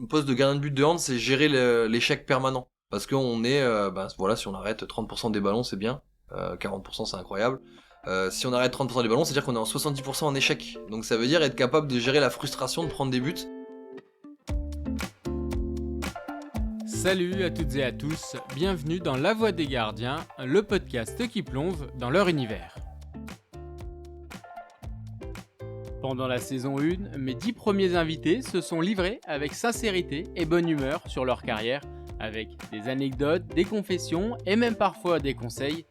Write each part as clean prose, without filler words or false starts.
poste de gardien de but de hand, c'est gérer l'échec permanent. Parce qu'on est, si on arrête 30% des ballons, c'est bien. 40% c'est incroyable. Si on arrête 30% des ballons, c'est-à-dire qu'on est en 70% en échec. Donc ça veut dire être capable de gérer la frustration de prendre des buts. Salut à toutes et à tous, bienvenue dans La Voix des Gardiens, le podcast qui plonge dans leur univers. Pendant la saison 1, mes 10 premiers invités se sont livrés avec sincérité et bonne humeur sur leur carrière, avec des anecdotes, des confessions et même parfois des conseils.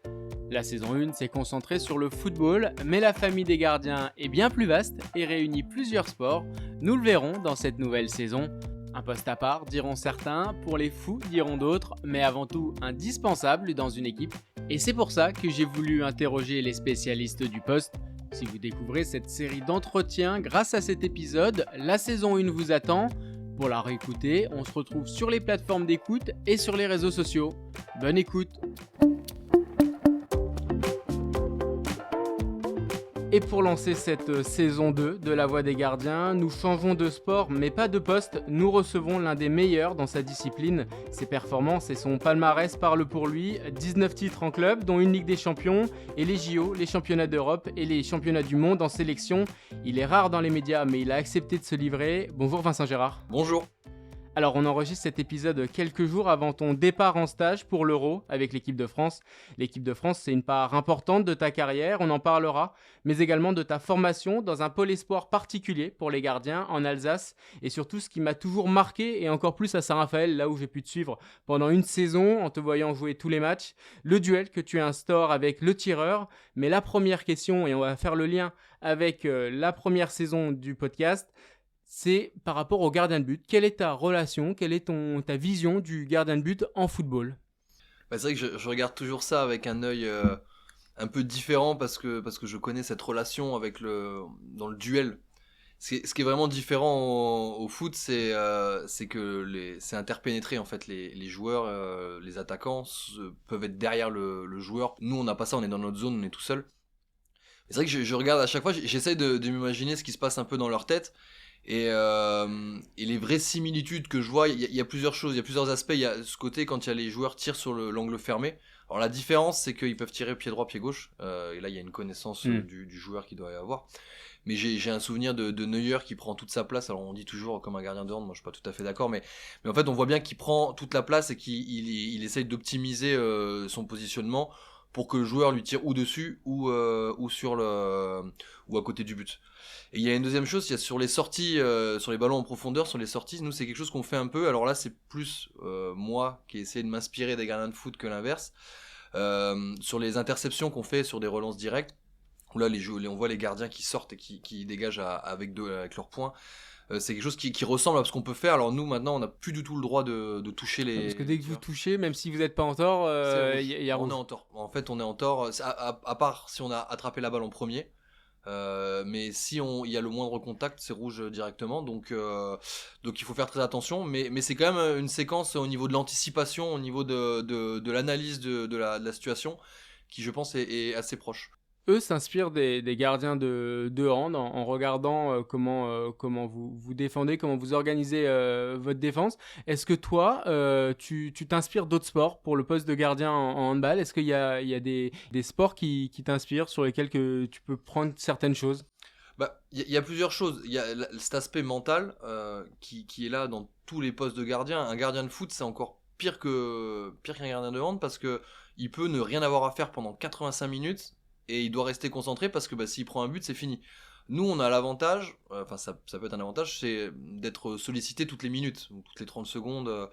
La saison 1 s'est concentrée sur le football, mais la famille des gardiens est bien plus vaste et réunit plusieurs sports. Nous le verrons dans cette nouvelle saison. Un poste à part, diront certains, pour les fous, diront d'autres, mais avant tout indispensable dans une équipe. Et c'est pour ça que j'ai voulu interroger les spécialistes du poste. Si vous découvrez cette série d'entretiens grâce à cet épisode, la saison 1 vous attend. Pour la réécouter, on se retrouve sur les plateformes d'écoute et sur les réseaux sociaux. Bonne écoute! Et pour lancer cette saison 2 de La Voix des Gardiens, nous changeons de sport mais pas de poste. Nous recevons l'un des meilleurs dans sa discipline. Ses performances et son palmarès parlent pour lui. 19 titres en club, dont une Ligue des Champions, et les JO, les championnats d'Europe et les championnats du monde en sélection. Il est rare dans les médias mais il a accepté de se livrer. Bonjour Vincent Gérard. Bonjour. Alors on enregistre cet épisode quelques jours avant ton départ en stage pour l'Euro avec l'équipe de France. L'équipe de France, c'est une part importante de ta carrière, on en parlera, mais également de ta formation dans un pôle espoir particulier pour les gardiens en Alsace. Et surtout ce qui m'a toujours marqué, et encore plus à Saint-Raphaël, là où j'ai pu te suivre pendant une saison en te voyant jouer tous les matchs, le duel que tu instaures avec le tireur. Mais la première question, et on va faire le lien avec la première saison du podcast, c'est par rapport au gardien de but. Quelle est ta relation, quelle est ta vision du gardien de but en football ? C'est vrai que je regarde toujours ça avec un œil un peu différent parce que je connais cette relation dans le duel. Ce qui est vraiment différent au foot, c'est que c'est interpénétré en fait. Les joueurs, les attaquants peuvent être derrière le joueur. Nous, on n'a pas ça, on est dans notre zone, on est tout seul. C'est vrai que je regarde à chaque fois, j'essaie de m'imaginer ce qui se passe un peu dans leur tête. Et les vraies similitudes que je vois, il y a plusieurs choses, il y a plusieurs aspects. Il y a ce côté quand il y a les joueurs tirent sur l'angle fermé. Alors la différence, c'est qu'ils peuvent tirer pied droit, pied gauche. Et là, il y a une connaissance du joueur qui doit y avoir. Mais j'ai un souvenir de Neuer qui prend toute sa place. Alors on dit toujours comme un gardien de hand, moi je suis pas tout à fait d'accord, mais en fait on voit bien qu'il prend toute la place et qu'il essaye d'optimiser son positionnement pour que le joueur lui tire ou dessus ou à côté du but. Et il y a une deuxième chose, il y a sur les sorties, sur les ballons en profondeur, sur les sorties, nous c'est quelque chose qu'on fait un peu. Alors là c'est plus moi qui ai essayé de m'inspirer des gardiens de foot que l'inverse. Sur les interceptions qu'on fait sur des relances directes, où là on voit les gardiens qui sortent et qui dégagent avec leurs poings. C'est quelque chose qui ressemble à ce qu'on peut faire. Alors nous maintenant on n'a plus du tout le droit de toucher les... Parce que dès que vous touchez, même si vous n'êtes pas en tort, y a on est en tort. En fait on est en tort, à part si on a attrapé la balle en premier. Mais si il y a le moindre contact, c'est rouge directement. Donc il faut faire très attention. Mais c'est quand même une séquence au niveau de l'anticipation, au niveau de l'analyse de la situation, qui je pense est assez proche. Eux s'inspirent des gardiens de hand en regardant comment vous défendez, comment vous organisez votre défense. Est-ce que toi, tu t'inspires d'autres sports pour le poste de gardien en handball ? Est-ce qu'il y a des sports qui t'inspirent, sur lesquels que tu peux prendre certaines choses ? Il y a plusieurs choses. Il y a cet aspect mental qui est là dans tous les postes de gardien. Un gardien de foot, c'est encore pire qu'un gardien de hand parce que il peut ne rien avoir à faire pendant 85 minutes. Et il doit rester concentré parce que s'il prend un but, c'est fini. Nous, on a l'avantage, ça peut être un avantage, c'est d'être sollicité toutes les minutes, ou toutes les 30 secondes.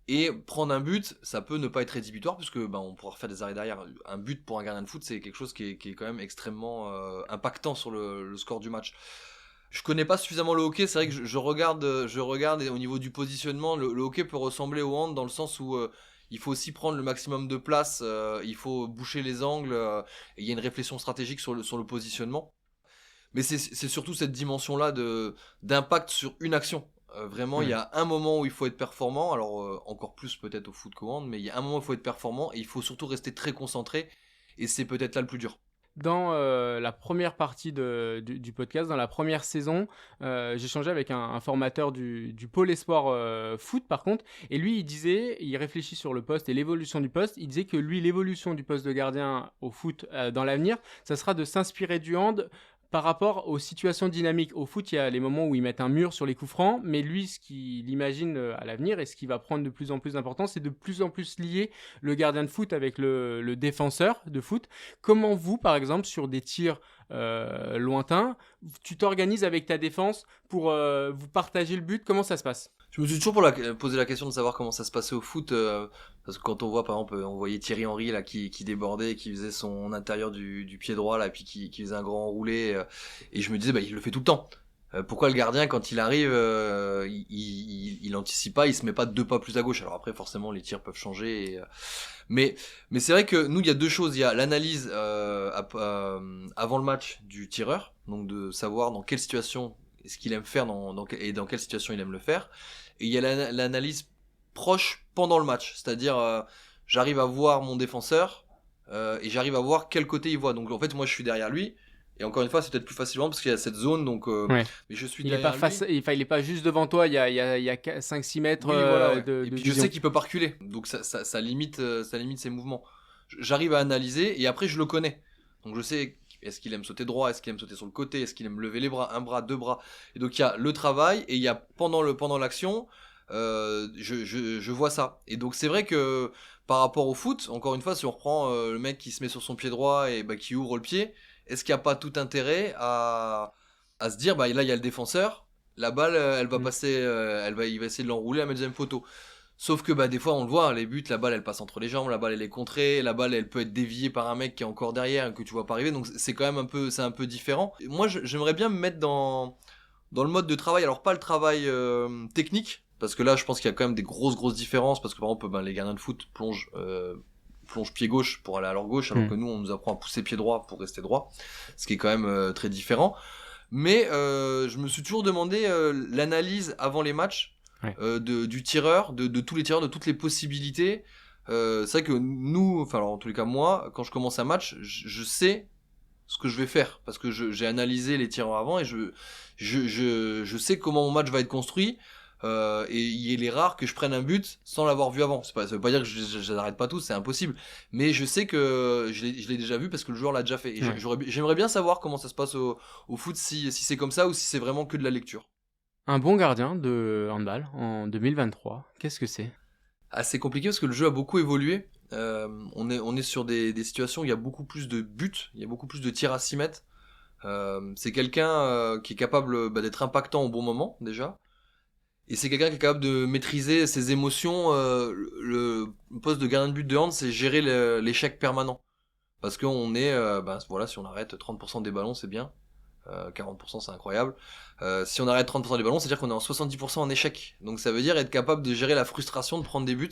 Et prendre un but, ça peut ne pas être rédhibitoire, puisque on pourra faire des arrêts derrière. Un but pour un gardien de foot, c'est quelque chose qui est quand même extrêmement impactant sur le score du match. Je connais pas suffisamment le hockey, c'est vrai que je regarde et au niveau du positionnement, le hockey peut ressembler au hand dans le sens où... il faut aussi prendre le maximum de place, il faut boucher les angles, et il y a une réflexion stratégique sur le positionnement. Mais c'est surtout cette dimension-là d'impact sur une action. Vraiment, il y a un moment où il faut être performant, alors encore plus peut-être au foot qu'au hand, mais il y a un moment où il faut être performant et il faut surtout rester très concentré, et c'est peut-être là le plus dur. Dans la première partie du podcast, dans la première saison, j'échangeais avec un formateur du pôle espoir foot par contre, et lui il réfléchit sur le poste et l'évolution du poste, il disait que lui l'évolution du poste de gardien au foot dans l'avenir, ça sera de s'inspirer du hand par rapport aux situations dynamiques. Au foot, il y a les moments où ils mettent un mur sur les coups francs, mais lui, ce qu'il imagine à l'avenir et ce qui va prendre de plus en plus d'importance, c'est de plus en plus lier le gardien de foot avec le défenseur de foot. Comment vous, par exemple, sur des tirs lointains, tu t'organises avec ta défense pour vous partager le but? Comment ça se passe? Je me suis toujours posé la question de savoir comment ça se passait au foot, parce que quand on voit par exemple, on voyait Thierry Henry là qui débordait, qui faisait son intérieur du pied droit là, puis qui faisait un grand enroulé, et je me disais il le fait tout le temps. Pourquoi le gardien quand il arrive, il anticipe pas, il se met pas 2 pas plus à gauche. Alors après forcément les tirs peuvent changer, mais c'est vrai que nous il y a 2 choses, il y a l'analyse avant le match du tireur, donc de savoir dans quelle situation ce qu'il aime faire et dans quelle situation il aime le faire. Et il y a l'analyse proche pendant le match, c'est-à-dire j'arrive à voir mon défenseur et j'arrive à voir quel côté il voit. Donc en fait moi je suis derrière lui et encore une fois c'est peut-être plus facilement parce qu'il y a cette zone donc Ouais. mais je suis Il est derrière pas lui. il est pas juste devant toi, il y a 5-6 mètres Oui voilà ouais. de Et puis je vision. sais qu'il peut pas reculer donc ça limite ses mouvements. J'arrive à analyser et après je le connais. Donc je sais est-ce qu'il aime sauter droit, est-ce qu'il aime sauter sur le côté, est-ce qu'il aime lever les bras, un bras, 2 bras. Et donc il y a le travail et il y a pendant l'action, je vois ça. Et donc c'est vrai que par rapport au foot, encore une fois, si on reprend le mec qui se met sur son pied droit et qui ouvre le pied, est-ce qu'il n'y a pas tout intérêt à se dire là il y a le défenseur, la balle elle va passer, il va essayer de l'enrouler à la deuxième poteau. Sauf que des fois on le voit, les buts, la balle elle passe entre les jambes, la balle elle est contrée, la balle elle peut être déviée par un mec qui est encore derrière que tu vois pas arriver, donc c'est quand même c'est un peu différent. Et moi j'aimerais bien me mettre dans le mode de travail, alors pas le travail technique, parce que là je pense qu'il y a quand même des grosses différences, parce que par exemple les gardiens de foot plongent pied gauche pour aller à leur gauche, alors que nous on nous apprend à pousser pied droit pour rester droit, ce qui est quand même très différent. Mais je me suis toujours demandé l'analyse avant les matchs. Ouais. Du tireur, de tous les tireurs, de toutes les possibilités. C'est vrai que nous, enfin alors en tous les cas moi, quand je commence un match, je sais ce que je vais faire parce que j'ai analysé les tireurs avant et je sais comment mon match va être construit. Et il est rare que je prenne un but sans l'avoir vu avant. Ça veut pas dire que je n'arrête pas tous, c'est impossible. Mais je sais que je l'ai déjà vu parce que le joueur l'a déjà fait. Et j'aimerais bien savoir comment ça se passe au foot, si c'est comme ça ou si c'est vraiment que de la lecture. Un bon gardien de handball en 2023, qu'est-ce que c'est? C'est compliqué parce que le jeu a beaucoup évolué. On est sur des situations où il y a beaucoup plus de buts, il y a beaucoup plus de tirs à 6 mètres. C'est quelqu'un qui est capable d'être impactant au bon moment déjà. Et c'est quelqu'un qui est capable de maîtriser ses émotions. Le poste de gardien de but de hand, c'est gérer l'échec permanent. Parce qu'on est, voilà, si on arrête 30% des ballons, c'est bien. 40% c'est incroyable. Si on arrête 30% des ballons, c'est-à-dire qu'on est en 70% en échec. Donc ça veut dire être capable de gérer la frustration de prendre des buts.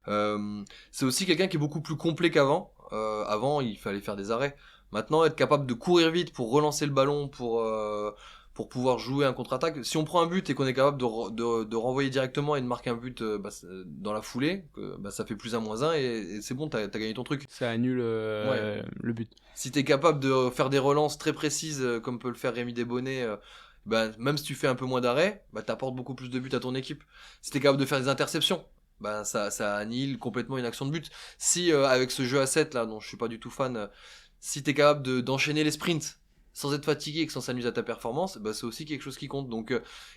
C'est aussi quelqu'un qui est beaucoup plus complet qu'avant. Avant, il fallait faire des arrêts. Maintenant, être capable de courir vite pour relancer le ballon, pour pouvoir jouer un contre-attaque. Si on prend un but et qu'on est capable de renvoyer directement et de marquer un but dans la foulée, ça fait plus 1-1 et c'est bon, t'as gagné ton truc. Ça annule le but. Si t'es capable de faire des relances très précises comme peut le faire Rémi Desbonnets, même si tu fais un peu moins d'arrêts, t'apportes beaucoup plus de buts à ton équipe. Si t'es capable de faire des interceptions, ça annihile complètement une action de but. Si avec ce jeu à 7 là, dont je suis pas du tout fan, si t'es capable d'enchaîner les sprints sans être fatigué et que sans s'amuser à ta performance, c'est aussi quelque chose qui compte. Donc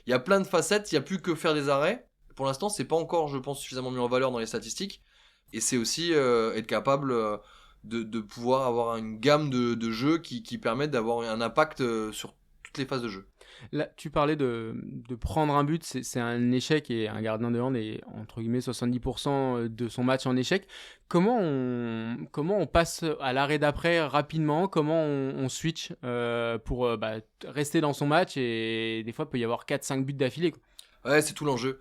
il y a plein de facettes, il y a plus que faire des arrêts. Pour l'instant, c'est pas encore, je pense, suffisamment mis en valeur dans les statistiques. Et c'est aussi être capable de pouvoir avoir une gamme de jeux qui permettent d'avoir un impact sur toutes les phases de jeu. Là, tu parlais de prendre un but, c'est un échec et un gardien de hand est entre guillemets 70% de son match en échec. Comment on passe à l'arrêt d'après rapidement? Comment on switch pour rester dans son match et des fois il peut y avoir 4-5 buts d'affilée, quoi. Ouais, c'est tout l'enjeu.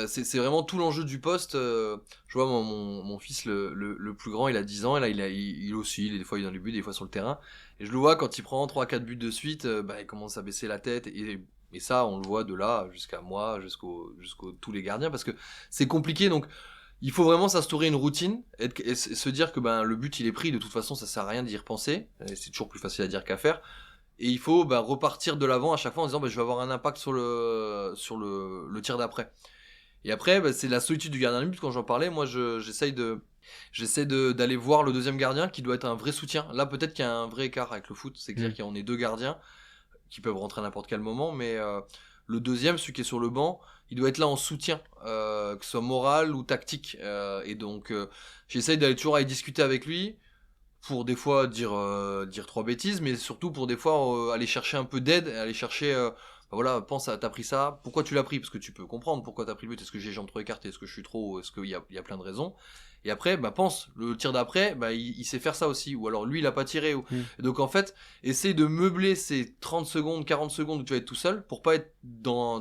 C'est vraiment tout l'enjeu du poste. Je vois mon fils le plus grand, il a 10 ans, et là il oscille, des fois il est dans les buts, des fois sur le terrain. Et je le vois quand il prend 3-4 buts de suite, il commence à baisser la tête. Et ça, on le voit de là jusqu'à moi, jusqu'au tous les gardiens, parce que c'est compliqué. Donc Il faut vraiment s'instaurer une routine et se dire que le but il est pris, de toute façon ça sert à rien d'y repenser, et c'est toujours plus facile à dire qu'à faire. Et il faut repartir de l'avant à chaque fois en disant je vais avoir un impact sur le tir d'après. Et après c'est la solitude du gardien de but. Quand j'en parlais, moi j'essaie d'aller voir le deuxième gardien qui doit être un vrai soutien. Là peut-être qu'il y a un vrai écart avec le foot, c'est-à-dire qu'on est deux gardiens qui peuvent rentrer à n'importe quel moment, mais le deuxième, celui qui est sur le banc, il doit être là en soutien, que ce soit moral ou tactique. Et donc, j'essaye d'aller toujours aller discuter avec lui pour des fois dire trois bêtises, mais surtout pour des fois aller chercher un peu d'aide, aller chercher, voilà, pense à, t'as pris ça, pourquoi tu l'as pris? Parce que tu peux comprendre pourquoi t'as pris le but, est-ce que j'ai les jambes trop écartées, est-ce que je suis trop, est-ce qu'il y a plein de raisons. Et après, pense, le tir d'après, il sait faire ça aussi, ou alors lui il a pas tiré. Et donc en fait, essaye de meubler ces 30 secondes, 40 secondes où tu vas être tout seul, pour pas être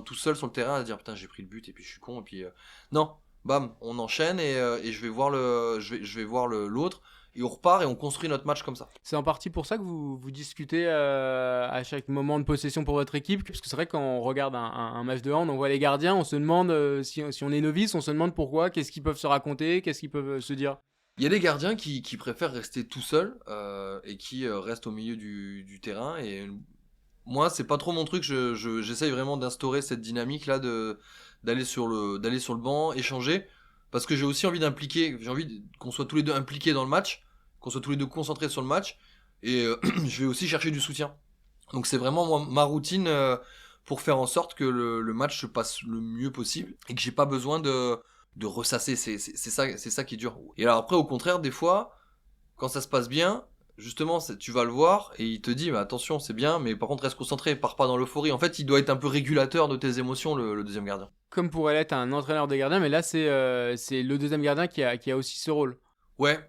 tout seul sur le terrain à dire putain j'ai pris le but et puis je suis con, et puis non, bam, on enchaîne et je vais voir l'autre, et on repart et on construit notre match comme ça. C'est en partie pour ça que vous discutez à chaque moment de possession pour votre équipe, parce que c'est vrai que quand on regarde un match de hand, on voit les gardiens, on se demande si on est novice, on se demande pourquoi, qu'est-ce qu'ils peuvent se raconter, qu'est-ce qu'ils peuvent se dire. Il y a des gardiens qui préfèrent rester tout seuls et qui restent au milieu du terrain, et moi c'est pas trop mon truc. J'essaye vraiment d'instaurer cette dynamique là d'aller sur le banc, échanger, parce que j'ai aussi envie j'ai envie qu'on soit tous les deux impliqués dans le match, qu'on soit tous les deux concentrés sur le match, et je vais aussi chercher du soutien. Donc c'est vraiment ma routine pour faire en sorte que le match se passe le mieux possible et que j'ai pas besoin de ressasser. C'est ça qui est dur. Et alors après, au contraire, des fois, quand ça se passe bien, justement, tu vas le voir et il te dit attention, c'est bien, mais par contre reste concentré, pars pas dans l'euphorie. En fait, il doit être un peu régulateur de tes émotions, le deuxième gardien. Comme pourrait l'être un entraîneur de gardien, mais là c'est le deuxième gardien qui a aussi ce rôle. Ouais,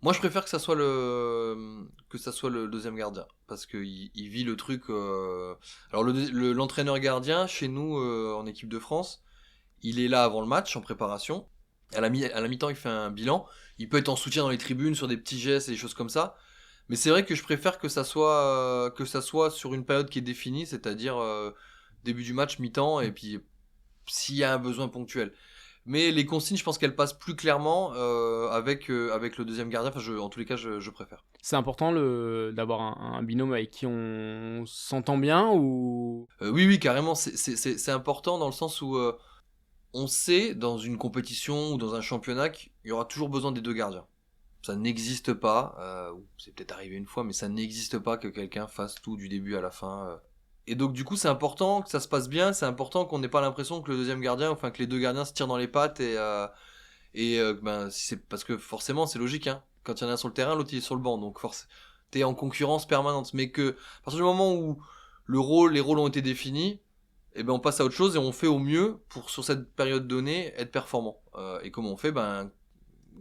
moi je préfère que ça soit le deuxième gardien, parce que il vit le truc. Alors l'entraîneur gardien chez nous en équipe de France, il est là avant le match en préparation. À la mi-temps, il fait un bilan. Il peut être en soutien dans les tribunes sur des petits gestes et des choses comme ça. Mais c'est vrai que je préfère que ça soit sur une période qui est définie, c'est-à-dire début du match, mi-temps, et puis s'il y a un besoin ponctuel. Mais les consignes, je pense qu'elles passent plus clairement avec le deuxième gardien. Enfin, en tous les cas, je préfère. C'est important d'avoir un binôme avec qui on s'entend bien ou... Oui, carrément. C'est important dans le sens où on sait, dans une compétition ou dans un championnat, qu'il y aura toujours besoin des deux gardiens. Ça n'existe pas, c'est peut-être arrivé une fois, mais ça n'existe pas que quelqu'un fasse tout du début à la fin. Et donc du coup c'est important que ça se passe bien, c'est important qu'on n'ait pas l'impression que le deuxième gardien, enfin que les deux gardiens se tirent dans les pattes, c'est parce que forcément c'est logique, hein. Quand il y en a un sur le terrain, l'autre il est sur le banc, donc t'es en concurrence permanente. Mais que à partir du moment où les rôles ont été définis, on passe à autre chose et on fait au mieux pour sur cette période donnée être performant. Et comment on fait,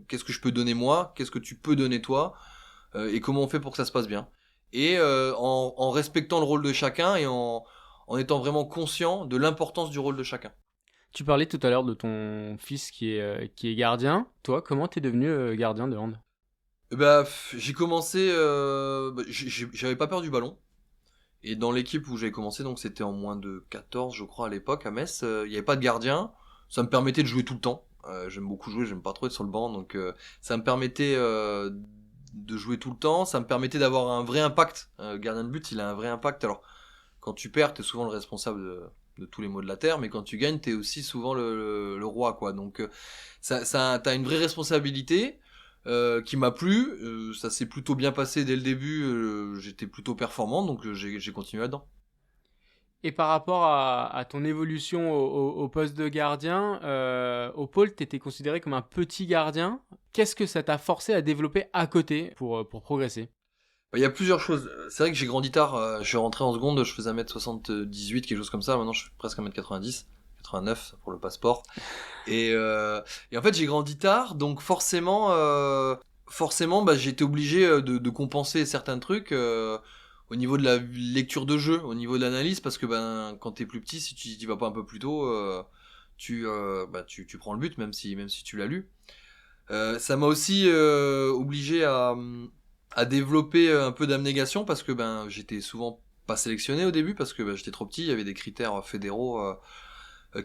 qu'est-ce que je peux donner moi, qu'est-ce que tu peux donner toi, et comment on fait pour que ça se passe bien. Et en respectant le rôle de chacun et en étant vraiment conscient de l'importance du rôle de chacun. Tu parlais tout à l'heure de ton fils qui est gardien. Toi, comment t'es devenu gardien de hand? J'ai commencé, j'avais pas peur du ballon. Et dans l'équipe où j'avais commencé, donc c'était en moins de 14 je crois à l'époque à Metz, il n'y avait pas de gardien. Ça me permettait de jouer tout le temps. J'aime beaucoup jouer, j'aime pas trop être sur le banc, donc ça me permettait de jouer tout le temps, ça me permettait d'avoir un vrai impact. Gardien de but, il a un vrai impact. Alors, quand tu perds, t'es souvent le responsable de tous les maux de la terre, mais quand tu gagnes, t'es aussi souvent le roi, quoi. Donc, t'as une vraie responsabilité qui m'a plu. Ça s'est plutôt bien passé dès le début. J'étais plutôt performant, donc j'ai continué là-dedans. Et par rapport à ton évolution au poste de gardien, au pôle, tu étais considéré comme un petit gardien. Qu'est-ce que ça t'a forcé à développer à côté pour progresser? Il y a plusieurs choses. C'est vrai que j'ai grandi tard. Je suis rentré en seconde, je faisais 1m78, quelque chose comme ça. Maintenant, je suis presque 1m90, 89 pour le passeport. Et en fait, j'ai grandi tard, donc forcément, j'ai été obligé de compenser certains trucs. Au niveau de la lecture de jeu, au niveau de l'analyse, parce que quand t'es plus petit, si tu y vas pas un peu plus tôt, tu prends le but, même si tu l'as lu. Ça m'a aussi obligé à développer un peu d'abnégation, parce que j'étais souvent pas sélectionné au début, parce que j'étais trop petit, il y avait des critères fédéraux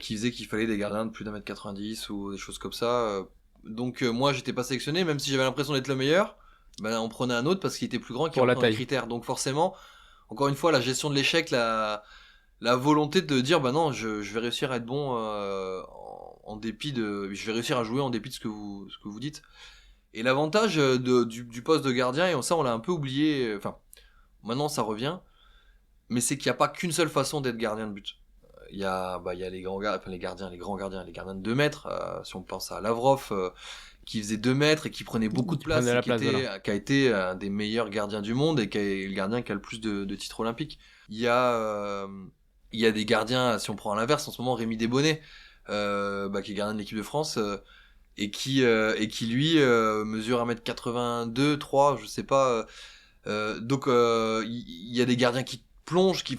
qui faisait qu'il fallait des gardiens de plus d'1m90 ou des choses comme ça. Donc moi j'étais pas sélectionné, même si j'avais l'impression d'être le meilleur, ben on prenait un autre parce qu'il était plus grand, qui Pour la rentrait dans les taille. critères. Donc forcément, encore une fois, la gestion de l'échec, la volonté de dire bah non, je vais réussir à être bon en dépit de, je vais réussir à jouer en dépit de ce que vous dites. Et l'avantage du poste de gardien, et ça on l'a un peu oublié, enfin maintenant ça revient, mais c'est qu'il n'y a pas qu'une seule façon d'être gardien de but. Il y a les grands gardiens, enfin les grands gardiens, les gardiens de 2 mètres, si on pense à Lavrov, qui faisait 2 mètres et qui prenait beaucoup de place, prenait la et place, voilà. qui a été un des meilleurs gardiens du monde et qui est le gardien qui a le plus de titres olympiques. Il y a des gardiens, si on prend à l'inverse, en ce moment, Rémi Desbonnets, qui est gardien de l'équipe de France, et qui lui mesure 1m82, 3, je sais pas. Donc il y a des gardiens qui plongent, qui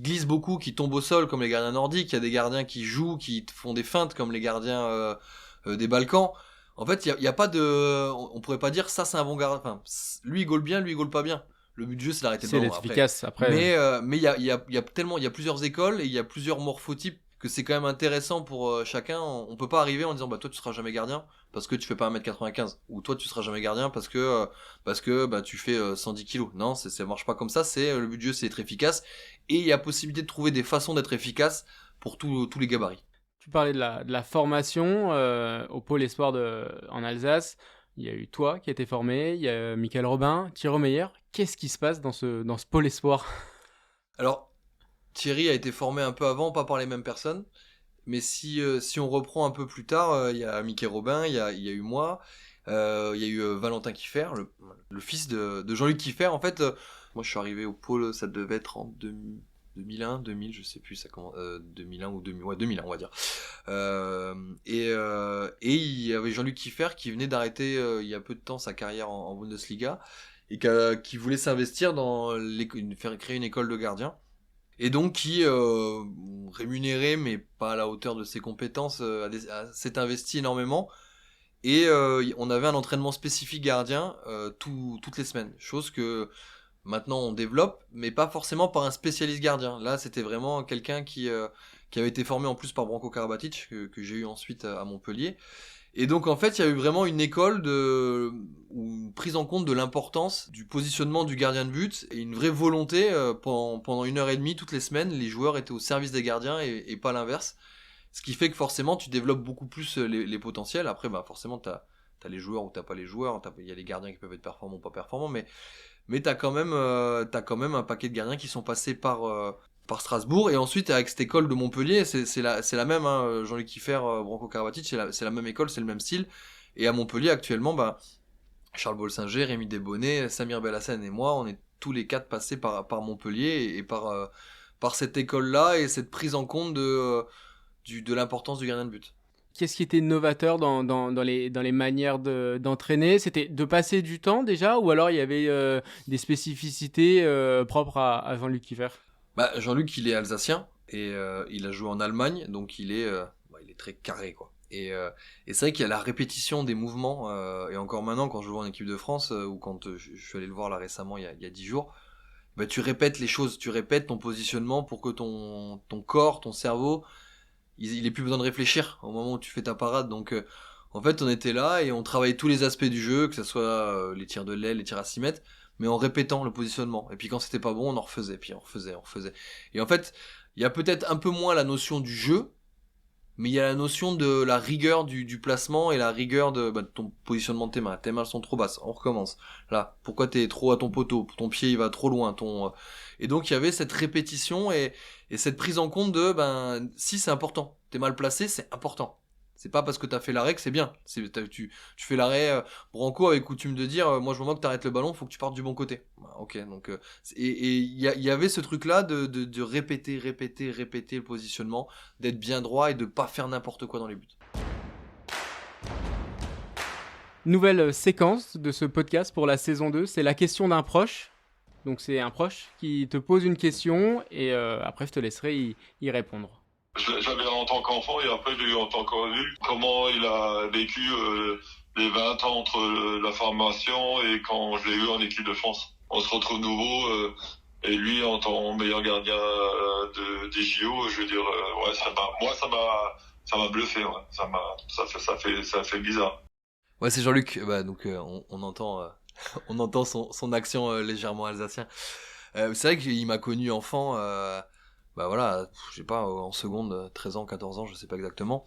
glissent beaucoup, qui tombent au sol comme les gardiens nordiques. Il y a des gardiens qui jouent, qui font des feintes comme les gardiens des Balkans. En fait, il y a pas de, on pourrait pas dire ça c'est un bon gardien. Enfin, lui il goal bien, lui il goal pas bien. Le but du jeu c'est d'arrêter le C'est ballon d'être après. efficace après. Mais il y a tellement, il y a plusieurs écoles et il y a plusieurs morphotypes que c'est quand même intéressant pour chacun. On peut pas arriver en disant bah toi tu seras jamais gardien parce que tu fais pas 1m95 ou toi tu seras jamais gardien parce que bah tu fais 110 kilos. Non, ça marche pas comme ça. C'est le but du jeu, c'est d'être efficace et il y a possibilité de trouver des façons d'être efficace pour tous les gabarits. Tu parlais de la formation au pôle espoir en Alsace. Il y a eu toi qui a été formé, il y a Michael Robin, Thierry Meyer. Qu'est-ce qui se passe dans ce pôle espoir? Alors Thierry a été formé un peu avant, pas par les mêmes personnes. Mais si on reprend un peu plus tard, il y a Mickey Robin, il y a eu moi, il y a eu Valentin Kiffer, le fils de Jean-Luc Kiffer. En fait, moi je suis arrivé au pôle, ça devait être en 2001, 2000, je sais plus, ça comment, 2001 ou 2000, ouais 2001 on va dire. Et il y avait Jean-Luc Kiffer qui venait d'arrêter il y a peu de temps sa carrière en Bundesliga et qui voulait s'investir dans créer une école de gardiens. Et donc qui, rémunéré mais pas à la hauteur de ses compétences, s'est investi énormément. Et on avait un entraînement spécifique gardien toutes les semaines. Chose que maintenant on développe, mais pas forcément par un spécialiste gardien. Là c'était vraiment quelqu'un qui avait été formé en plus par Branko Karabatic, que j'ai eu ensuite à Montpellier. Et donc en fait il y a eu vraiment une école ou une prise en compte de l'importance du positionnement du gardien de but et une vraie volonté pendant 1h30 toutes les semaines, les joueurs étaient au service des gardiens et pas l'inverse. Ce qui fait que forcément tu développes beaucoup plus les potentiels. Après bah forcément t'as les joueurs ou t'as pas les joueurs, il y a les gardiens qui peuvent être performants ou pas performants, mais t'as quand même un paquet de gardiens qui sont passés par Strasbourg. Et ensuite avec cette école de Montpellier, c'est la même, hein, Jean-Luc Kiffer, Branko Karabatic, c'est la même école, c'est le même style. Et à Montpellier actuellement, bah Charles Bolsinger, Rémi Desbonnets, Samir Belhassen et moi, on est tous les 4 passés par Montpellier et par cette école-là et cette prise en compte de l'importance du gardien de but. Qu'est-ce qui était novateur dans les manières d'entraîner? C'était de passer du temps déjà, ou alors il y avait des spécificités propres à Jean-Luc Kiffer? Bah, Jean-Luc, il est alsacien et il a joué en Allemagne, donc il est très carré, quoi. Et c'est vrai qu'il y a la répétition des mouvements, et encore maintenant, quand je le vois en équipe de France, ou quand je suis allé le voir là récemment, il y a 10 jours, bah, tu répètes les choses, tu répètes ton positionnement pour que ton corps, ton cerveau, il ait plus besoin de réfléchir au moment où tu fais ta parade. Donc, en fait, on était là et on travaillait tous les aspects du jeu, que ce soit les tirs de l'aile, les tirs à 6 mètres, mais en répétant le positionnement. Et puis quand c'était pas bon, on en refaisait, puis on refaisait. Et en fait, il y a peut-être un peu moins la notion du jeu, mais il y a la notion de la rigueur du placement et la rigueur de ton positionnement de tes mains. Tes mains sont trop basses, on recommence. Là, pourquoi t'es trop à ton poteau? Ton pied il va trop loin. Et donc il y avait cette répétition et cette prise en compte de si c'est important. T'es mal placé, c'est important. C'est pas parce que t'as fait l'arrêt que c'est bien. Tu fais l'arrêt, Branco avait coutume de dire, moi je vois que t'arrêtes le ballon, faut que tu partes du bon côté. Bah, ok, donc et il y avait ce truc là de répéter le positionnement, d'être bien droit et de pas faire n'importe quoi dans les buts. Nouvelle séquence de ce podcast pour la saison 2, c'est la question d'un proche. Donc c'est un proche qui te pose une question et après je te laisserai y répondre. J'avais en tant qu'enfant et après j'ai eu en tant qu'adulte. Comment il a vécu les 20 ans entre la formation et quand je l'ai eu en équipe de France. On se retrouve nouveau Et lui, en tant que meilleur gardien des JO, je veux dire, ouais, ça m'a bluffé, ouais. Ça fait bizarre. Ouais, c'est Jean-Luc. Bah, donc, on entend, on entend son accent légèrement alsacien. C'est vrai qu'il m'a connu enfant, bah voilà, je sais pas, en seconde, 13 ans, 14 ans, je sais pas exactement.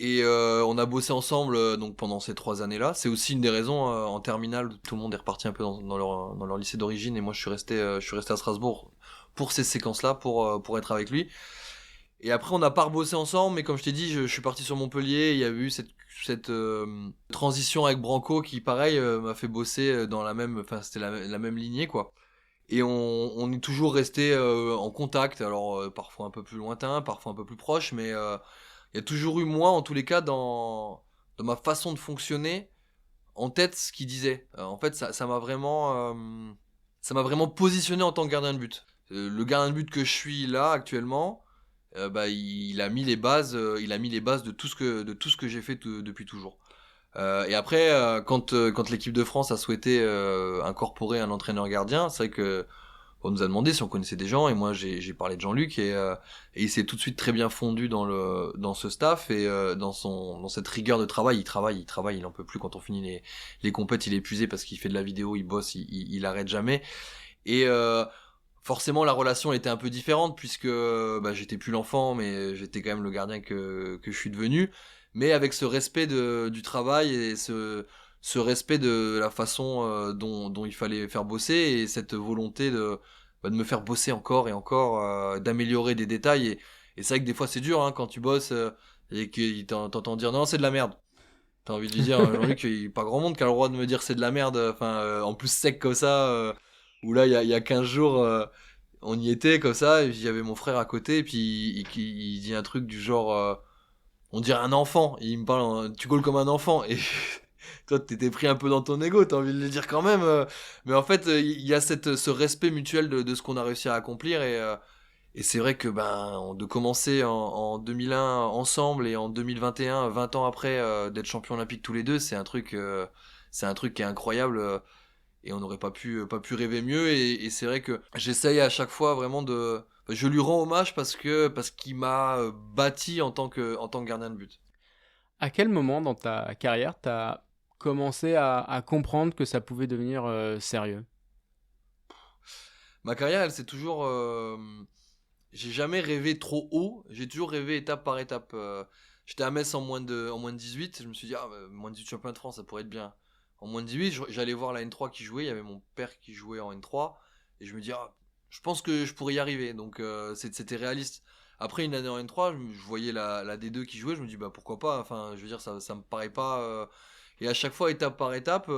Et on a bossé ensemble donc pendant ces 3 années-là. C'est aussi une des raisons en terminale où tout le monde est reparti un peu dans leur lycée d'origine et moi je suis resté à Strasbourg pour ces séquences-là, pour être avec lui. Et après on n'a pas rebossé ensemble, mais comme je t'ai dit, je suis parti sur Montpellier. Il y a eu cette transition avec Branco qui, pareil, m'a fait bosser dans la même, enfin c'était la même lignée quoi. Et on est toujours resté en contact, alors parfois un peu plus lointain, parfois un peu plus proche, mais il y a toujours eu moi, en tous les cas, dans ma façon de fonctionner, en tête ce qu'il disait. En fait, ça m'a vraiment positionné en tant que gardien de but. Le gardien de but que je suis là actuellement, bah, il a mis les bases, de tout ce que j'ai fait depuis toujours. Et après, quand l'équipe de France a souhaité incorporer un entraîneur gardien, c'est vrai que on nous a demandé si on connaissait des gens et moi j'ai parlé de Jean-Luc et il s'est tout de suite très bien fondu dans ce staff et dans cette rigueur de travail. Il en peut plus quand on finit les compètes, il est épuisé parce qu'il fait de la vidéo, il bosse, il arrête jamais. Et forcément la relation était un peu différente puisque bah, j'étais plus l'enfant mais j'étais quand même le gardien que je suis devenu, mais avec ce respect du travail et ce respect de la façon dont il fallait faire bosser et cette volonté de me faire bosser encore et encore, d'améliorer des détails et c'est vrai que des fois c'est dur hein, quand tu bosses et que t'entends dire non c'est de la merde. T'as envie de lui dire, Jean-Luc, il n'y a pas grand monde qui a le droit de me dire c'est de la merde, enfin, en plus sec comme ça, où là, il y a 15 jours, on y était comme ça, et il y avait mon frère à côté, et puis il dit un truc du genre, on dirait un enfant, et il me parle, tu gaules comme un enfant, et toi, t'étais pris un peu dans ton ego, t'as envie de le dire quand même, mais en fait, il y a ce respect mutuel de ce qu'on a réussi à accomplir, et c'est vrai que de commencer en 2001 ensemble et en 2021, 20 ans après, d'être champion olympique tous les deux, c'est un truc qui est incroyable et on n'aurait pas pu rêver mieux. Et c'est vrai que j'essaye à chaque fois vraiment je lui rends hommage parce qu'il m'a bâti en tant que gardien de but. À quel moment dans ta carrière t'as commencé à comprendre que ça pouvait devenir sérieux? Ma carrière, elle, c'est toujours. J'ai jamais rêvé trop haut, j'ai toujours rêvé étape par étape. J'étais à Metz en moins de 18, je me suis dit, moins de 18 champion de France, ça pourrait être bien. En moins de 18, j'allais voir la N3 qui jouait, il y avait mon père qui jouait en N3, et je me dis, je pense que je pourrais y arriver, donc c'était réaliste. Après une année en N3, je voyais la D2 qui jouait, je me dis, bah pourquoi pas, enfin, je veux dire, ça me paraît pas. Et à chaque fois, étape par étape,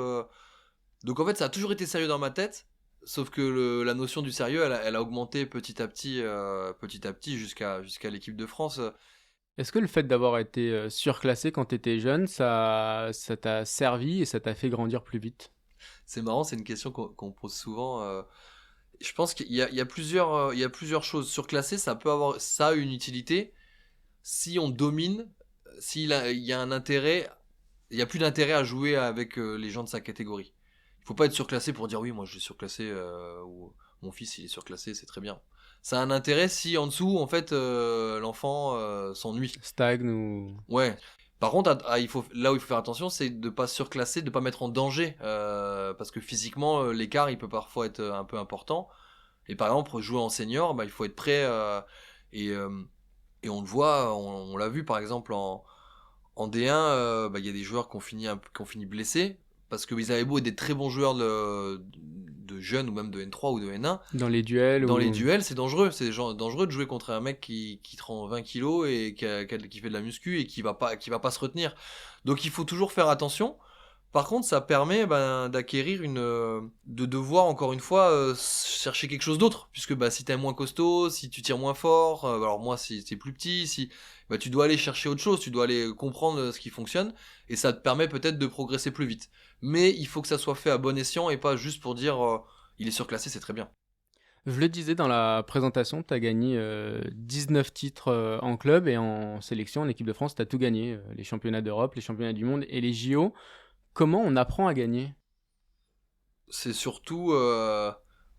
donc en fait, ça a toujours été sérieux dans ma tête. Sauf que la notion du sérieux, elle a augmenté petit à petit jusqu'à l'équipe de France. Est-ce que le fait d'avoir été surclassé quand t'étais jeune, ça t'a servi et ça t'a fait grandir plus vite? C'est marrant, c'est une question qu'on pose souvent. Je pense il y a plusieurs choses. Surclassé, ça a une utilité si on domine, il y a un intérêt, il y a plus d'intérêt à jouer avec les gens de sa catégorie. Il faut pas être surclassé pour dire oui, moi je suis surclassé ou mon fils il est surclassé, c'est très bien. Ça a un intérêt si en dessous en fait l'enfant s'ennuie. Stagne ou... Ouais. Par contre, là où il faut faire attention, c'est de pas surclasser, de pas mettre en danger, parce que physiquement l'écart il peut parfois être un peu important. Et par exemple, pour jouer en senior, il faut être prêt et euh, et on le voit, on l'a vu par exemple en D1, il y a des joueurs qui ont fini blessés parce qu'ils avaient beau être des très bons joueurs de jeunes ou même de N3 ou de N1. Dans les duels Dans ou... les duels, c'est dangereux. C'est dangereux de jouer contre un mec qui te rend 20 kilos et qui fait de la muscu et qui va pas se retenir. Donc il faut toujours faire attention. Par contre, ça permet d'acquérir de devoir encore une fois chercher quelque chose d'autre, puisque si t'es moins costaud, si tu tires moins fort, alors moi si t'es plus petit, si tu dois aller chercher autre chose, tu dois aller comprendre ce qui fonctionne, et ça te permet peut-être de progresser plus vite. Mais il faut que ça soit fait à bon escient et pas juste pour dire il est surclassé, c'est très bien. Je le disais dans la présentation, tu as gagné 19 titres en club et en sélection, en équipe de France, tu as tout gagné. Les championnats d'Europe, les championnats du monde et les JO. Comment on apprend à gagner? C'est surtout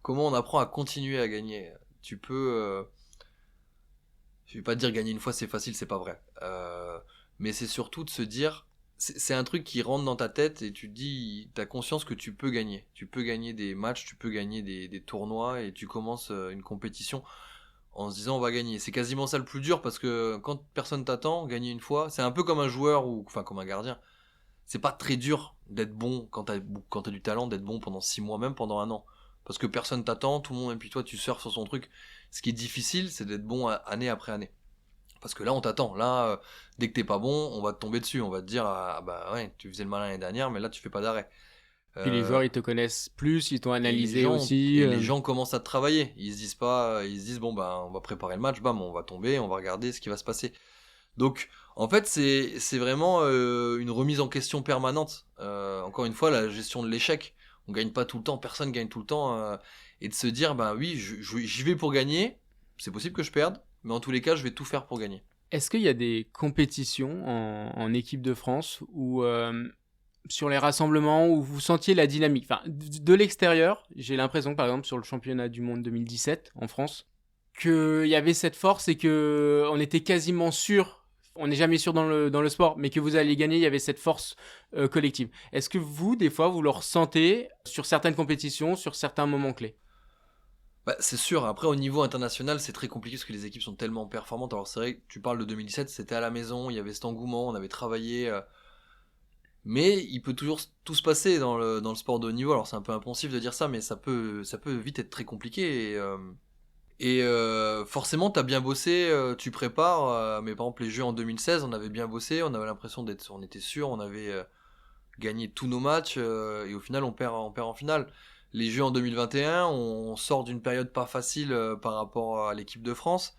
comment on apprend à continuer à gagner. Tu peux, je vais pas te dire gagner une fois c'est facile, c'est pas vrai. Mais c'est surtout de se dire, c'est un truc qui rentre dans ta tête et tu te dis, t'as conscience que tu peux gagner. Tu peux gagner des matchs, tu peux gagner des tournois et tu commences une compétition en se disant on va gagner. C'est quasiment ça le plus dur parce que quand personne t'attend, gagner une fois, c'est un peu comme un joueur ou enfin comme un gardien. C'est pas très dur d'être bon quand t'as du talent, d'être bon pendant 6 mois, même pendant un an. Parce que personne t'attend, tout le monde, et puis toi tu surfes sur son truc. Ce qui est difficile, c'est d'être bon année après année. Parce que là, on t'attend. Là, dès que t'es pas bon, on va te tomber dessus. On va te dire, ah bah ouais, tu faisais le malin l'année dernière, mais là, tu fais pas d'arrêt. Puis les Euh, joueurs, ils te connaissent plus, ils t'ont et analysé aussi. les gens commencent à te travailler. Ils se disent pas, ils se disent, bon bah, on va préparer le match, bam, on va tomber, on va regarder ce qui va se passer. Donc, en fait, c'est vraiment une remise en question permanente. Encore une fois, la gestion de l'échec. On gagne pas tout le temps, personne gagne tout le temps. Et de se dire, bah oui, j'y vais pour gagner. C'est possible que je perde, mais en tous les cas, je vais tout faire pour gagner. Est-ce qu'il y a des compétitions en équipe de France où, sur les rassemblements, où vous sentiez la dynamique? Enfin, de l'extérieur, j'ai l'impression, par exemple, sur le championnat du monde 2017 en France, qu'il y avait cette force et que on était quasiment sûr, on n'est jamais sûr dans le sport, mais que vous alliez gagner, il y avait cette force collective. Est-ce que vous, des fois, vous le ressentez sur certaines compétitions, sur certains moments clés? Bah, c'est sûr, après au niveau international, c'est très compliqué parce que les équipes sont tellement performantes. Alors c'est vrai que tu parles de 2017, c'était à la maison, il y avait cet engouement, on avait travaillé. Mais il peut toujours tout se passer dans le sport de haut niveau. Alors c'est un peu impensif de dire ça, mais ça peut vite être très compliqué. Forcément, t'as bien bossé, tu prépares. Mais par exemple, les Jeux en 2016, on avait bien bossé, on avait l'impression on était sûr, on avait gagné tous nos matchs, et au final, on perd en finale. Les Jeux en 2021, on sort d'une période pas facile par rapport à l'équipe de France.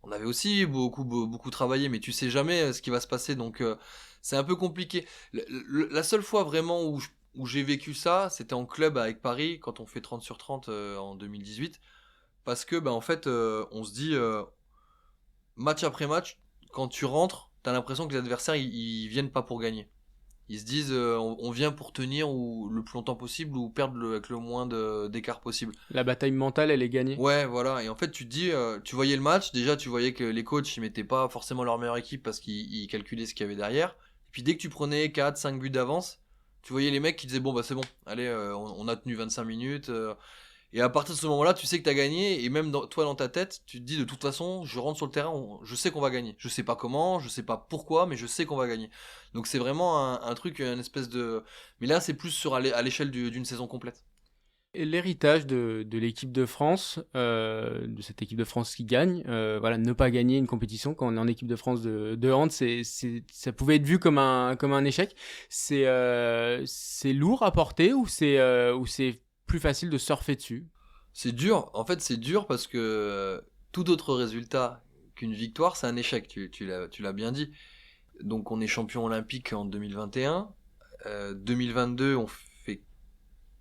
On avait aussi beaucoup travaillé, mais tu sais jamais ce qui va se passer, donc c'est un peu compliqué. La seule fois vraiment où j'ai vécu ça, c'était en club avec Paris, quand on fait 30 sur 30 en 2018, parce que bah, en fait, on se dit, match après match, quand tu rentres, t'as l'impression que les adversaires, ils viennent pas pour gagner. Ils se disent, on vient pour tenir ou le plus longtemps possible ou perdre avec le moins d'écart possible. La bataille mentale, elle est gagnée. Ouais, voilà. Et en fait, tu te dis, tu voyais le match, déjà, tu voyais que les coachs, ils mettaient pas forcément leur meilleure équipe parce qu'ils calculaient ce qu'il y avait derrière. Et puis, dès que tu prenais 4, 5 buts d'avance, tu voyais les mecs qui disaient, bon, bah, c'est bon, allez, on a tenu 25 minutes. Et à partir de ce moment-là, tu sais que t'as gagné. Et même toi, dans ta tête, tu te dis, de toute façon, je rentre sur le terrain, je sais qu'on va gagner. Je sais pas comment, je sais pas pourquoi, mais je sais qu'on va gagner. Donc, c'est vraiment un truc, une espèce de. Mais là, c'est plus à l'échelle d'une saison complète. Et l'héritage de l'équipe de France, de cette équipe de France qui gagne, voilà, ne pas gagner une compétition quand on est en équipe de France de hand, ça pouvait être vu comme un échec. C'est lourd à porter ou c'est plus facile de surfer dessus? C'est dur, en fait c'est dur parce que tout autre résultat qu'une victoire c'est un échec, tu l'as bien dit. Donc on est champion olympique en 2021, 2022 on fait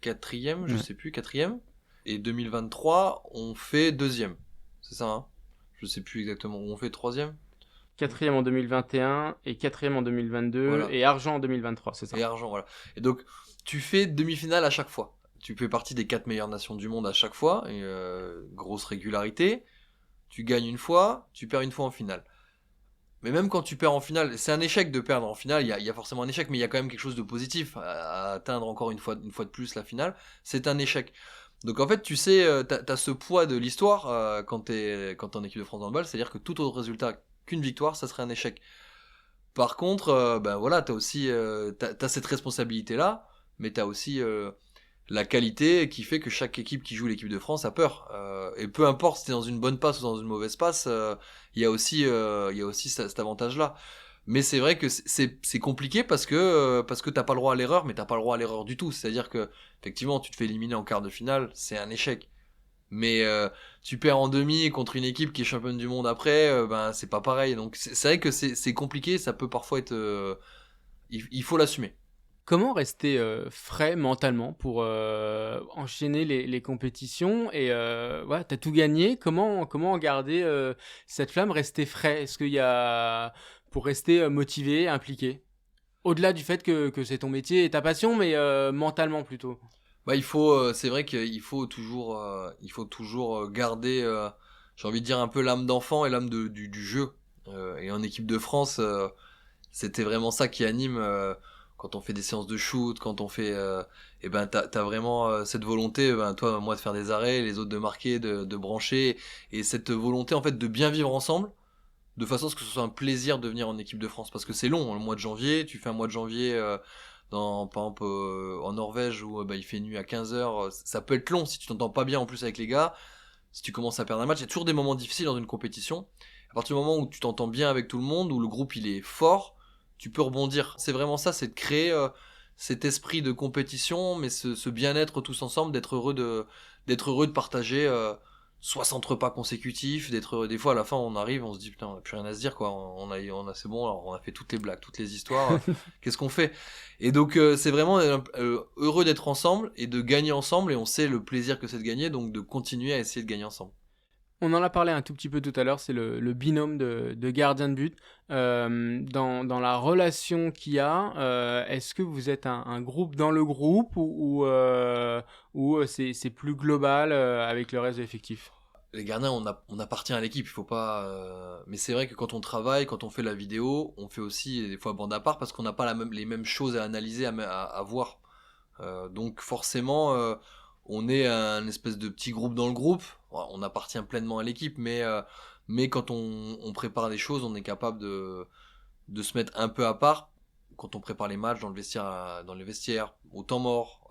quatrième, je sais plus, quatrième, et 2023 on fait deuxième, c'est ça hein? Je sais plus exactement, où on fait troisième. Quatrième en 2021 et quatrième en 2022 Voilà. et argent en 2023, c'est ça? Et argent, voilà. Et donc, tu fais demi-finale à chaque fois. Tu fais partie des 4 meilleures nations du monde à chaque fois, et grosse régularité. Tu gagnes une fois, tu perds une fois en finale. Mais même quand tu perds en finale, c'est un échec de perdre en finale, il y a forcément un échec, mais il y a quand même quelque chose de positif à atteindre encore une fois de plus la finale. C'est un échec. Donc en fait, tu sais, t'as ce poids de l'histoire quand t'es en équipe de France de handball, c'est-à-dire que tout autre résultat qu'une victoire, ça serait un échec. Par contre, ben voilà, t'as aussi t'as cette responsabilité-là, mais t'as aussi la qualité qui fait que chaque équipe qui joue l'équipe de France a peur. Et peu importe si t'es dans une bonne passe ou dans une mauvaise passe, il y a aussi cet avantage-là. Mais c'est vrai que c'est compliqué parce que t'as pas le droit à l'erreur, mais t'as pas le droit à l'erreur du tout. C'est-à-dire que effectivement, tu te fais éliminer en quart de finale, c'est un échec. Mais tu perds en demi contre une équipe qui est championne du monde après, ben c'est pas pareil. Donc c'est vrai que c'est compliqué, ça peut parfois être il faut l'assumer. Comment rester frais mentalement pour enchaîner les compétitions et voilà, t'as tout gagné. Comment garder cette flamme, rester frais? Est-ce qu'il y a pour rester motivé, impliqué? Au-delà du fait que c'est ton métier et ta passion, mais mentalement plutôt. Bah, il faut, c'est vrai qu'il faut toujours garder, j'ai envie de dire un peu l'âme d'enfant et l'âme du jeu. Et en équipe de France, c'était vraiment ça qui anime quand on fait des séances de shoot, quand on fait, et ben t'as vraiment cette volonté, ben toi, moi de faire des arrêts, les autres de marquer, de brancher, et cette volonté en fait de bien vivre ensemble, de façon à ce que ce soit un plaisir de venir en équipe de France, parce que c'est long, hein, le mois de janvier, tu fais un mois de janvier par exemple en Norvège où bah, il fait nuit à 15h, ça peut être long si tu t'entends pas bien en plus avec les gars, si tu commences à perdre un match, il y a toujours des moments difficiles dans une compétition. À partir du moment où tu t'entends bien avec tout le monde, où le groupe il est fort, tu peux rebondir. C'est vraiment ça, c'est de créer cet esprit de compétition, mais ce bien-être tous ensemble, d'être heureux de partager 60 repas consécutifs, des fois à la fin on arrive, on se dit putain on a plus rien à se dire quoi, c'est bon, alors on a fait toutes les blagues, toutes les histoires, qu'est-ce qu'on fait? Et donc c'est vraiment heureux d'être ensemble et de gagner ensemble, et on sait le plaisir que c'est de gagner, donc de continuer à essayer de gagner ensemble. On en a parlé un tout petit peu tout à l'heure, c'est le binôme de gardien de but. Dans la relation qu'il y a, est-ce que vous êtes un groupe dans le groupe ou c'est plus global avec le reste de l'effectif? Les gardiens, on appartient à l'équipe, il faut pas. Mais c'est vrai que quand on travaille, quand on fait la vidéo, on fait aussi des fois bande à part parce qu'on n'a pas les mêmes choses à analyser, à voir. Donc forcément, on est un espèce de petit groupe dans le groupe. On appartient pleinement à l'équipe, mais quand on prépare des choses, on est capable de se mettre un peu à part. Quand on prépare les matchs dans les vestiaires, au temps mort.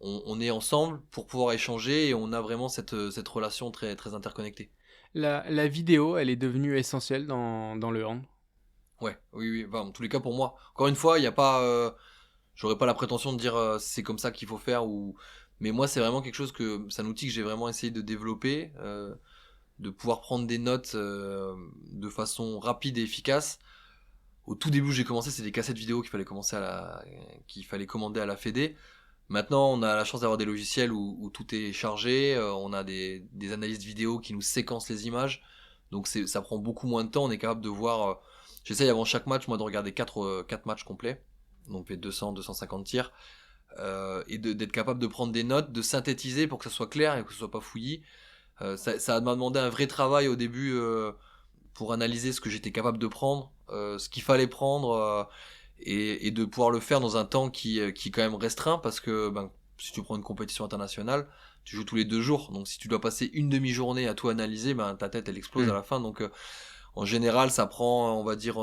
On est ensemble pour pouvoir échanger, et on a vraiment cette relation très, très interconnectée. La vidéo, elle est devenue essentielle dans le hand. Ouais, oui, oui. Enfin, en tous les cas, pour moi, encore une fois, il n'y a pas. J'aurais pas la prétention de dire c'est comme ça qu'il faut faire, mais moi, c'est vraiment quelque chose c'est un outil que j'ai vraiment essayé de développer, de pouvoir prendre des notes de façon rapide et efficace. Au tout début, j'ai commencé, c'est des cassettes vidéo qu'il fallait commander à la Fédé. Maintenant, on a la chance d'avoir des logiciels où tout est chargé, on a des analystes vidéo qui nous séquencent les images, donc ça prend beaucoup moins de temps, on est capable de voir, j'essaye avant chaque match, moi, de regarder 4 matchs complets, donc les 200-250 tirs, et d'être capable de prendre des notes, de synthétiser pour que ça soit clair et que ce soit pas fouillis. Ça m'a demandé un vrai travail au début pour analyser ce que j'étais capable de prendre, ce qu'il fallait prendre, et de pouvoir le faire dans un temps qui est quand même restreint, parce que ben, si tu prends une compétition internationale, tu joues tous les 2 jours, donc si tu dois passer une demi-journée à tout analyser, ben, ta tête elle explose à la fin, donc en général ça prend, on va dire,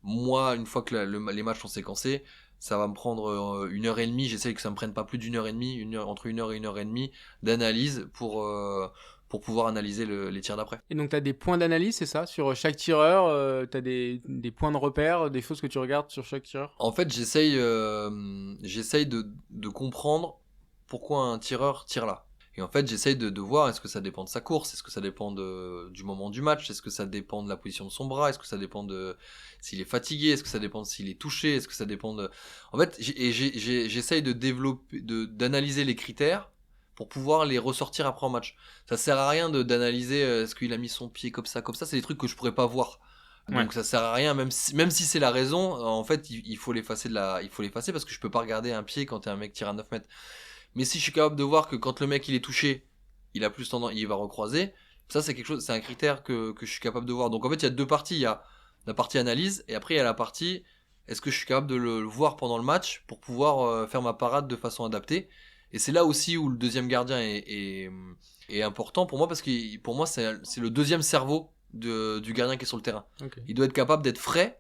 moi, une fois que les matchs sont séquencés, ça va me prendre 1h30, j'essaye que ça me prenne pas plus d'1h30, entre 1h et 1h30 d'analyse pour pouvoir analyser les tirs d'après. Et donc, tu as des points d'analyse, c'est ça? Sur chaque tireur, tu as des points de repère, des choses que tu regardes sur chaque tireur? En fait, j'essaye de comprendre pourquoi un tireur tire là. Et en fait, j'essaye de voir, est-ce que ça dépend de sa course, est-ce que ça dépend du moment du match, est-ce que ça dépend de la position de son bras, est-ce que ça dépend de s'il est fatigué, est-ce que ça dépend de s'il est touché, est-ce que ça dépend de... En fait, j'essaye de développer, d'analyser les critères pour pouvoir les ressortir après en match. Ça sert à rien d'analyser est-ce qu'il a mis son pied comme ça, c'est des trucs que je pourrais pas voir. Ouais. Donc ça sert à rien, même si c'est la raison, en fait, il faut l'effacer parce que je peux pas regarder un pied quand un mec tire à 9 mètres. Mais si je suis capable de voir que quand le mec il est touché, il a plus tendance, il va recroiser, ça c'est quelque chose, c'est un critère que je suis capable de voir. Donc en fait, il y a deux parties, il y a la partie analyse, et après il y a la partie est-ce que je suis capable de le voir pendant le match pour pouvoir faire ma parade de façon adaptée. Et c'est là aussi où le deuxième gardien est important pour moi, parce que pour moi c'est le deuxième cerveau du gardien qui est sur le terrain. Okay. Il doit être capable d'être frais,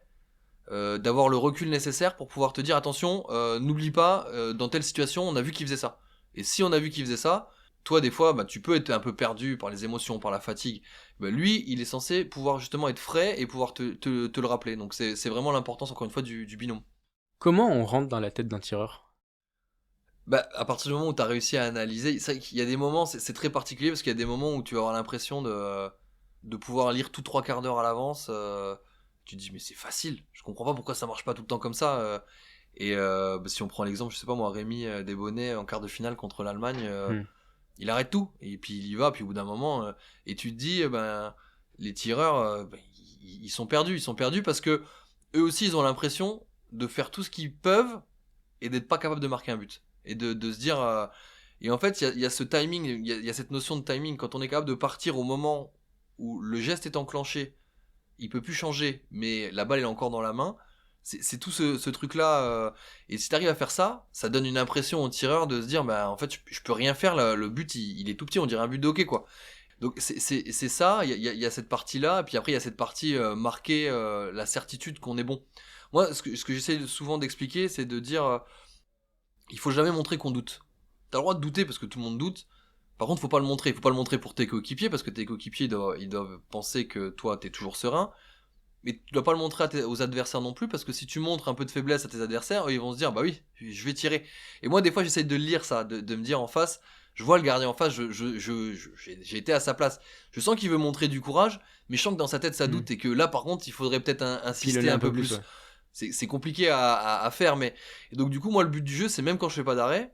d'avoir le recul nécessaire pour pouvoir te dire attention, n'oublie pas, dans telle situation on a vu qu'il faisait ça. Et si on a vu qu'il faisait ça, toi des fois bah, tu peux être un peu perdu par les émotions, par la fatigue. Bah, lui il est censé pouvoir justement être frais et pouvoir te le rappeler. Donc c'est vraiment l'importance encore une fois du binôme. Comment on rentre dans la tête d'un tireur? Bah, à partir du moment où tu as réussi à analyser, c'est vrai qu'il y a des moments, c'est très particulier, parce qu'il y a des moments où tu vas avoir l'impression de pouvoir lire tout 3/4 d'heure à l'avance. Tu te dis mais c'est facile, je comprends pas pourquoi ça marche pas tout le temps comme ça. Et bah, si on prend l'exemple, je sais pas moi, Rémi Desbonnets en quart de finale contre l'Allemagne, il arrête tout et puis il y va, puis au bout d'un moment, et tu te dis ben les tireurs, ben, ils sont perdus parce que eux aussi ils ont l'impression de faire tout ce qu'ils peuvent et d'être pas capables de marquer un but. et de se dire et en fait il y a ce timing, il y a cette notion de timing quand on est capable de partir au moment où le geste est enclenché, il peut plus changer mais la balle est encore dans la main. C'est tout ce truc là et si t'arrives à faire ça, ça donne une impression au tireur de se dire bah en fait je peux rien faire là, le but il est tout petit, on dirait un but de hockey quoi. Donc c'est ça, il y a cette partie là et puis après il y a cette partie marquer la certitude qu'on est bon. Moi ce que j'essaie souvent d'expliquer c'est de dire il faut jamais montrer qu'on doute. T'as le droit de douter parce que tout le monde doute. Par contre, faut pas le montrer. Faut pas le montrer pour tes coéquipiers parce que tes coéquipiers ils doivent penser que toi t'es toujours serein. Mais tu dois pas le montrer aux adversaires non plus parce que si tu montres un peu de faiblesse à tes adversaires, eux, ils vont se dire bah oui, je vais tirer. Et moi des fois j'essaie de lire ça, de me dire en face, je vois le gardien en face, j'ai été à sa place. Je sens qu'il veut montrer du courage, mais je sens que dans sa tête ça doute et que là par contre il faudrait peut-être insister un peu plus. Ouais. C'est compliqué à faire, mais et donc du coup moi le but du jeu c'est même quand je fais pas d'arrêt,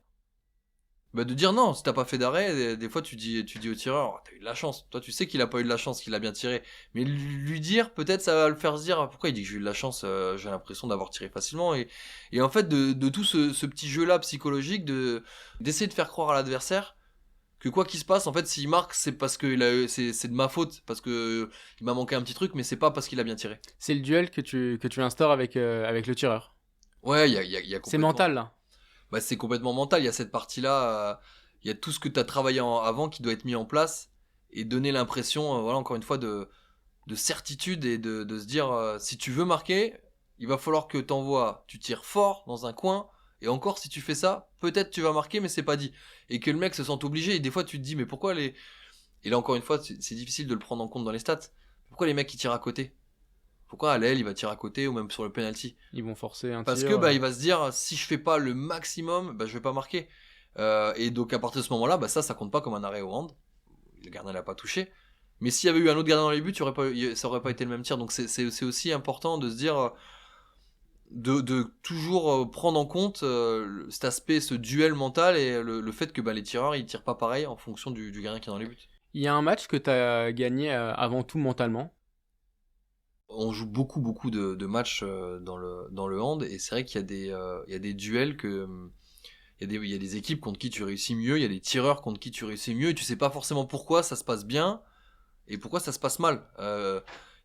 bah de dire non, si t'as pas fait d'arrêt, des fois tu dis au tireur, oh, t'as eu de la chance. Toi tu sais qu'il a pas eu de la chance, qu'il a bien tiré. Mais lui dire, peut-être ça va le faire se dire, pourquoi il dit que j'ai eu de la chance, j'ai l'impression d'avoir tiré facilement. Et en fait de tout ce petit jeu-là psychologique, d'essayer de faire croire à l'adversaire que quoi qu'il se passe, en fait s'il marque c'est parce que c'est de ma faute, parce que il m'a manqué un petit truc, mais c'est pas parce qu'il a bien tiré. C'est le duel que tu instaures avec le tireur. Ouais, il y a C'est complètement... mental là. Bah, c'est complètement mental. Il y a cette partie-là. Il y a tout ce que tu as travaillé avant qui doit être mis en place et donner l'impression, voilà, encore une fois, de certitude et de se dire si tu veux marquer, il va falloir que tu tires fort dans un coin. Et encore, si tu fais ça, peut-être tu vas marquer, mais c'est pas dit. Et que le mec se sente obligé. Et des fois, tu te dis, mais pourquoi les. Et là, encore une fois, c'est difficile de le prendre en compte dans les stats. Pourquoi les mecs qui tirent à côté? Pourquoi à l'aile, il va tirer à côté ou même sur le penalty? Ils vont forcer un Parce tir. que bah, il va se dire si je fais pas le maximum, bah, je vais pas marquer. Et donc à partir de ce moment-là, bah, ça compte pas comme un arrêt au hand. Le gardien l'a pas touché. Mais s'il y avait eu un autre gardien dans les buts, ça aurait pas été le même tir. Donc c'est aussi important de se dire de toujours prendre en compte cet aspect, ce duel mental et le fait que bah, les tireurs ils tirent pas pareil en fonction du gardien qui est dans les buts. Il y a un match que tu as gagné avant tout mentalement. On joue beaucoup de matchs dans le hand et c'est vrai qu'il y a des duels que il y a des équipes contre qui tu réussis mieux, il y a des tireurs contre qui tu réussis mieux et tu sais pas forcément pourquoi ça se passe bien et pourquoi ça se passe mal.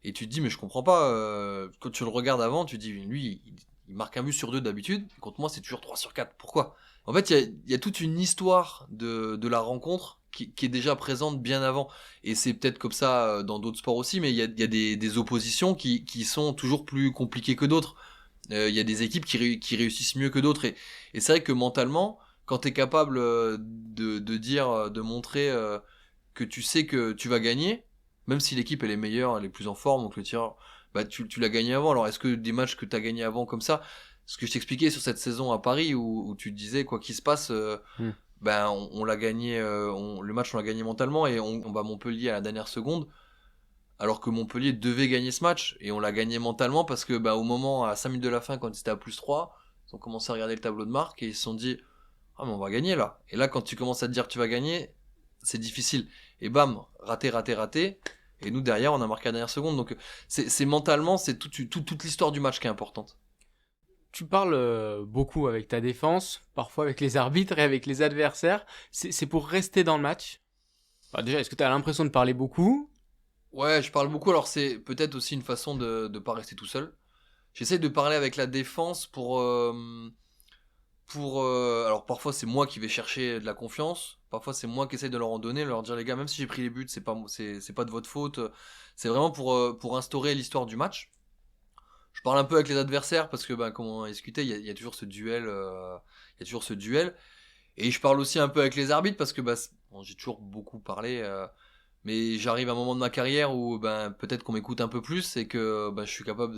Et tu te dis mais je comprends pas, quand tu le regardes avant tu te dis lui il marque un but sur 2 d'habitude, contre moi c'est toujours 3 sur 4, pourquoi? En fait il y a toute une histoire de la rencontre qui est déjà présente bien avant. Et c'est peut-être comme ça dans d'autres sports aussi, mais il y a des oppositions qui sont toujours plus compliquées que d'autres. Il y a des équipes qui réussissent mieux que d'autres. Et c'est vrai que mentalement, quand tu es capable de dire, de montrer que tu sais que tu vas gagner, même si l'équipe elle est meilleure, elle est plus en forme, donc le tireur, bah tu l'as gagné avant. Alors est-ce que des matchs que tu as gagné avant comme ça, ce que je t'expliquais sur cette saison à Paris où tu te disais quoi qu'il se passe, ben on l'a gagné, le match on l'a gagné mentalement et on bat Montpellier à la dernière seconde. Alors que Montpellier devait gagner ce match et on l'a gagné mentalement parce que bah, au moment à 5 minutes de la fin quand c'était à +3, ils ont commencé à regarder le tableau de marque et ils se sont dit ah mais on va gagner là. Et là quand tu commences à te dire que tu vas gagner, c'est difficile. Et bam, raté. Et nous derrière on a marqué à la dernière seconde. Donc c'est mentalement c'est toute l'histoire du match qui est importante. Tu parles beaucoup avec ta défense, parfois avec les arbitres et avec les adversaires. C'est pour rester dans le match. Bah, déjà, est-ce que tu as l'impression de parler beaucoup? Ouais, je parle beaucoup. Alors c'est peut-être aussi une façon de pas rester tout seul. J'essaie de parler avec la défense alors parfois c'est moi qui vais chercher de la confiance, parfois c'est moi qui essaie de leur en donner, leur dire les gars même si j'ai pris les buts c'est pas de votre faute, c'est vraiment pour instaurer l'histoire du match. Je parle un peu avec les adversaires parce que bah, comme on a discuté il y a toujours ce duel, et je parle aussi un peu avec les arbitres parce que bah, bon, j'ai toujours beaucoup parlé, mais j'arrive à un moment de ma carrière où ben peut-être qu'on m'écoute un peu plus et que bah, je suis capable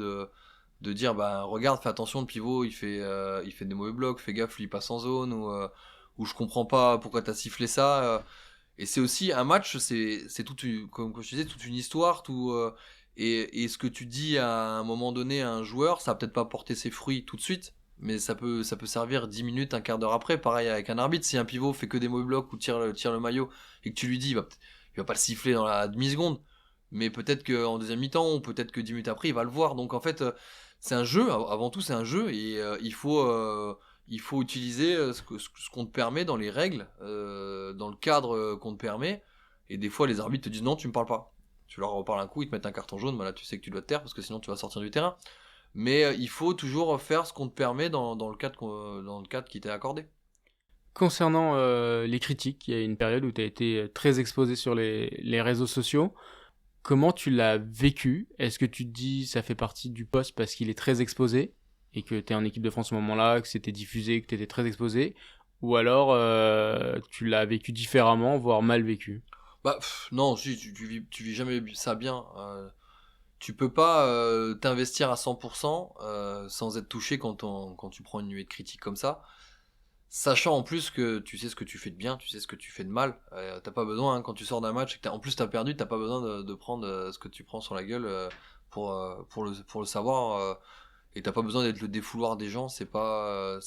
de dire bah regarde fais attention le pivot il fait des mauvais blocs, fais gaffe lui il passe en zone ou je comprends pas pourquoi t'as sifflé ça, et c'est aussi un match, c'est comme je disais toute une histoire et ce que tu dis à un moment donné à un joueur ça va peut-être pas porter ses fruits tout de suite mais ça peut servir 10 minutes, un quart d'heure après. Pareil avec un arbitre, si un pivot fait que des mauvais blocs ou tire le maillot et que tu lui dis il va pas le siffler dans la demi-seconde, mais peut-être qu'en deuxième mi-temps ou peut-être que 10 minutes après il va le voir. Donc en fait c'est un jeu, avant tout c'est un jeu et il faut utiliser ce qu'on te permet dans les règles, dans le cadre qu'on te permet. Et des fois, les arbitres te disent non, tu me parles pas. Tu leur reparles un coup, ils te mettent un carton jaune, voilà, tu sais que tu dois te taire parce que sinon tu vas sortir du terrain. Mais il faut toujours faire ce qu'on te permet dans le cadre qui t'est accordé. Concernant les critiques, il y a une période où tu as été très exposé sur les réseaux sociaux. Comment tu l'as vécu ? Est-ce que tu te dis ça fait partie du poste parce qu'il est très exposé et que tu es en équipe de France à ce moment-là, que c'était diffusé, que tu étais très exposé ? Ou alors tu l'as vécu différemment, voire mal vécu ? Non, si, tu vis jamais ça bien. Tu peux pas t'investir à 100% sans être touché quand tu prends une nuée de critiques comme ça. Sachant en plus que tu sais ce que tu fais de bien, tu sais ce que tu fais de mal. T'as pas besoin, hein, quand tu sors d'un match et que en plus t'as perdu, t'as pas besoin de prendre ce que tu prends sur la gueule pour le savoir. Et t'as pas besoin d'être le défouloir des gens, c'est pas